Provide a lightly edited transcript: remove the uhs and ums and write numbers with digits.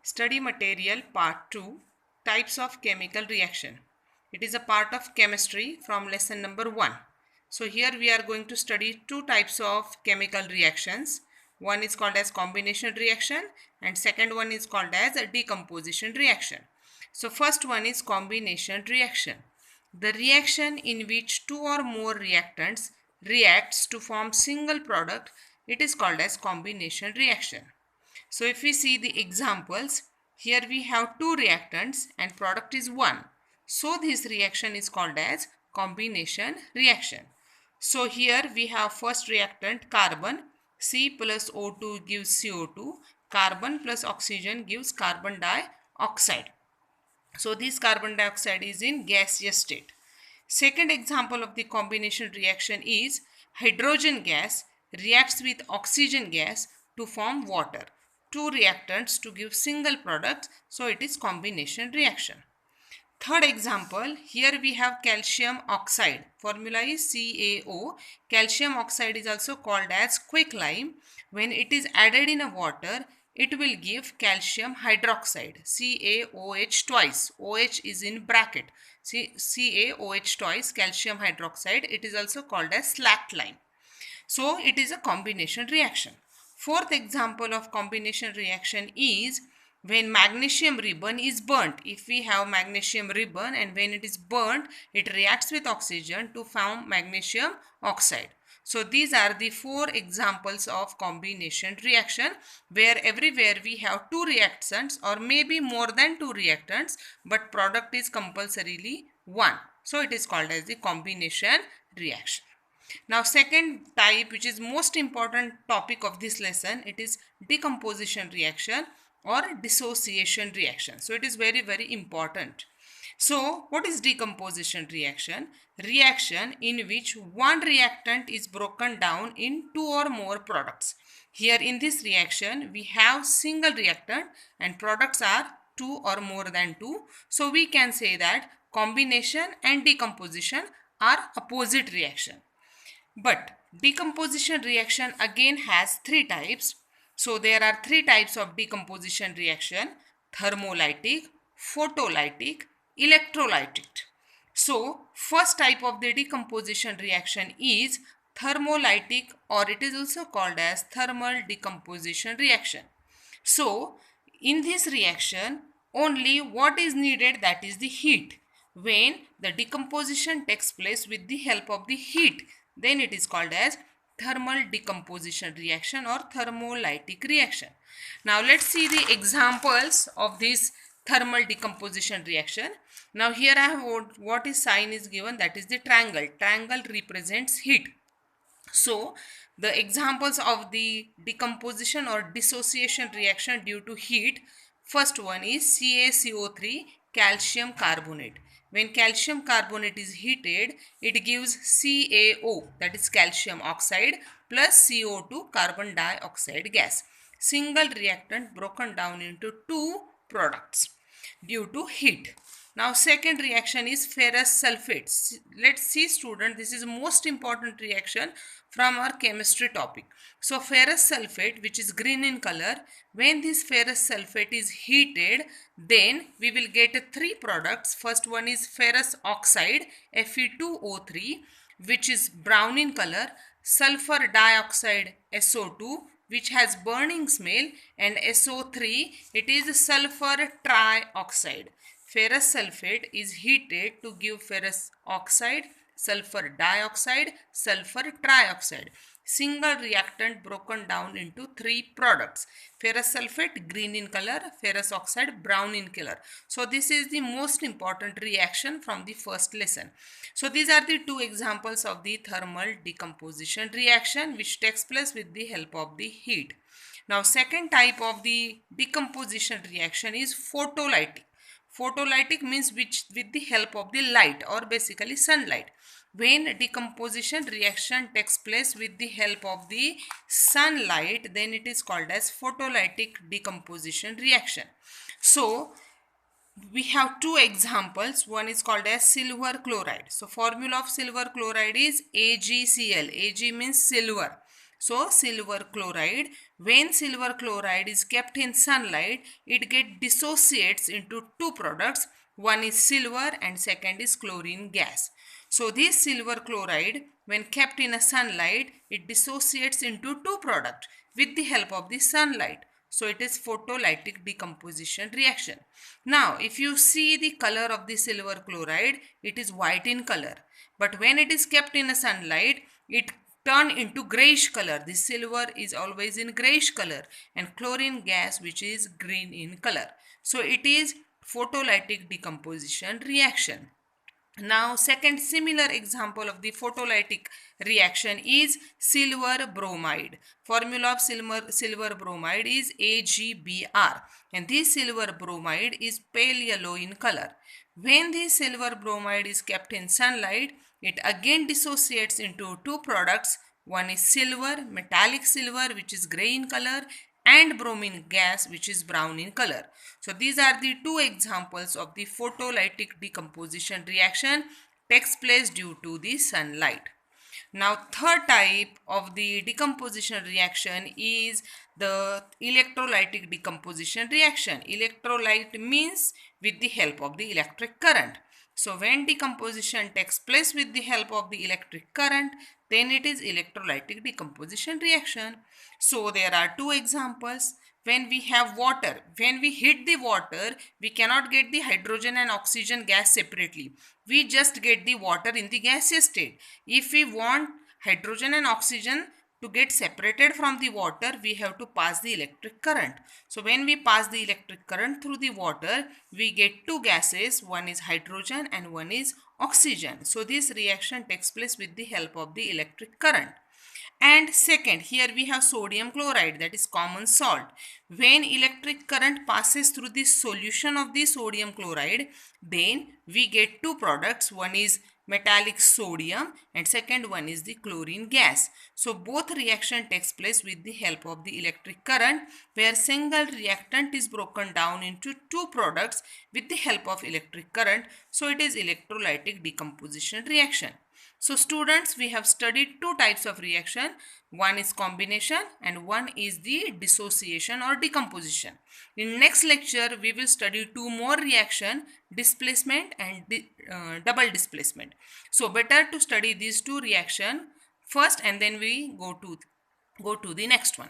Study material part 2, types of chemical reaction. It is a part of chemistry from lesson number 1. So here we are going to study two types of chemical reactions. One is called as combination reaction and second one is called as a decomposition reaction. So first one is combination reaction. The reaction in which two or more reactants reacts to form single product, it is called as combination reaction. So if we see the examples, here we have two reactants and product is 1. So this reaction is called as combination reaction. So here we have first reactant carbon, C plus O2 gives CO2, carbon plus oxygen gives carbon dioxide. So this carbon dioxide is in gaseous state. Second example of the combination reaction is hydrogen gas reacts with oxygen gas to form water. Two reactants to give single product, so it is combination reaction. Third example, here we have calcium oxide. Formula is CaO. Calcium oxide is also called as quicklime. When it is added in a water, it will give calcium hydroxide, CaOH twice. OH is in bracket. See, CaOH twice, calcium hydroxide. It is also called as slack-lime. So it is a combination reaction. Fourth example of combination reaction is when magnesium ribbon is burnt. If we have magnesium ribbon and when it is burnt, it reacts with oxygen to form magnesium oxide. So these are the four examples of combination reaction where everywhere we have two reactants or maybe more than two reactants, but product is compulsorily 1. So it is called as the combination reaction. Now second type, which is most important topic of this lesson, it is decomposition reaction or dissociation reaction. So it is very, very important. So what is decomposition reaction? Reaction in which one reactant is broken down in two or more products. Here in this reaction we have single reactant and products are two or more than two. So we can say that combination and decomposition are opposite reaction. But decomposition reaction again has three types. So there are three types of decomposition reaction: thermolytic, photolytic, electrolytic. So first type of the decomposition reaction is thermolytic, or it is also called as thermal decomposition reaction. So in this reaction only what is needed, that is the heat. When the decomposition takes place with the help of the heat, then it is called as thermal decomposition reaction or thermolytic reaction. Now let's see the examples of this thermal decomposition reaction. Now here I have what is sign is given, that is the triangle. Triangle represents heat. So the examples of the decomposition or dissociation reaction due to heat, first one is CaCO3, calcium carbonate. When calcium carbonate is heated, it gives CaO, that is calcium oxide, plus CO2, carbon dioxide gas. Single reactant broken down into two products due to heat. Now second reaction is ferrous sulfate. Let's see student, this is most important reaction from our chemistry topic. So ferrous sulfate, which is green in color, when this ferrous sulfate is heated, then we will get three products. First one is ferrous oxide, Fe2O3, which is brown in color, sulfur dioxide, SO2, which has burning smell, and SO3, it is sulfur trioxide. Ferrous sulfate is heated to give ferrous oxide, sulfur dioxide, sulfur trioxide. Single reactant broken down into three products. Ferrous sulfate green in color, ferrous oxide brown in color. So this is the most important reaction from the first lesson. So these are the two examples of the thermal decomposition reaction which takes place with the help of the heat. Now second type of the decomposition reaction is photolytic. Photolytic means which with the help of the light or basically sunlight. When decomposition reaction takes place with the help of the sunlight, then it is called as photolytic decomposition reaction. So we have two examples. One is called as silver chloride. So formula of silver chloride is AgCl. Ag means silver. So silver chloride, when silver chloride is kept in sunlight, it dissociates into two products. One is silver and second is chlorine gas. So this silver chloride, when kept in a sunlight, it dissociates into two products with the help of the sunlight. So it is photolytic decomposition reaction. Now if you see the color of the silver chloride, it is white in color. But when it is kept in a sunlight, it turn into grayish color. The silver is always in grayish color and chlorine gas which is green in color. So it is photolytic decomposition reaction. Now second similar example of the photolytic reaction is silver bromide. Formula of silver bromide is AgBr, and this silver bromide is pale yellow in color. When this silver bromide is kept in sunlight, it again dissociates into two products. One is silver, metallic silver which is gray in color, and bromine gas which is brown in color. So these are the two examples of the photolytic decomposition reaction takes place due to the sunlight. Now third type of the decomposition reaction is the electrolytic decomposition reaction. Electrolyte means with the help of the electric current. So when decomposition takes place with the help of the electric current, then it is electrolytic decomposition reaction. So there are two examples. When we have water, when we heat the water, we cannot get the hydrogen and oxygen gas separately. We just get the water in the gaseous state. If we want hydrogen and oxygen to get separated from the water, we have to pass the electric current. So when we pass the electric current through the water, we get two gases. One is hydrogen and one is oxygen. So this reaction takes place with the help of the electric current. And second, here we have sodium chloride, that is common salt. When electric current passes through the solution of the sodium chloride, then we get two products. One is metallic sodium and second one is the chlorine gas. So both reaction takes place with the help of the electric current, where single reactant is broken down into two products with the help of electric current. So it is electrolytic decomposition reaction. So students, we have studied two types of reaction. One is combination and one is the dissociation or decomposition. In next lecture, we will study two more reaction, displacement and double displacement. So better to study these two reaction first and then we go to the next one.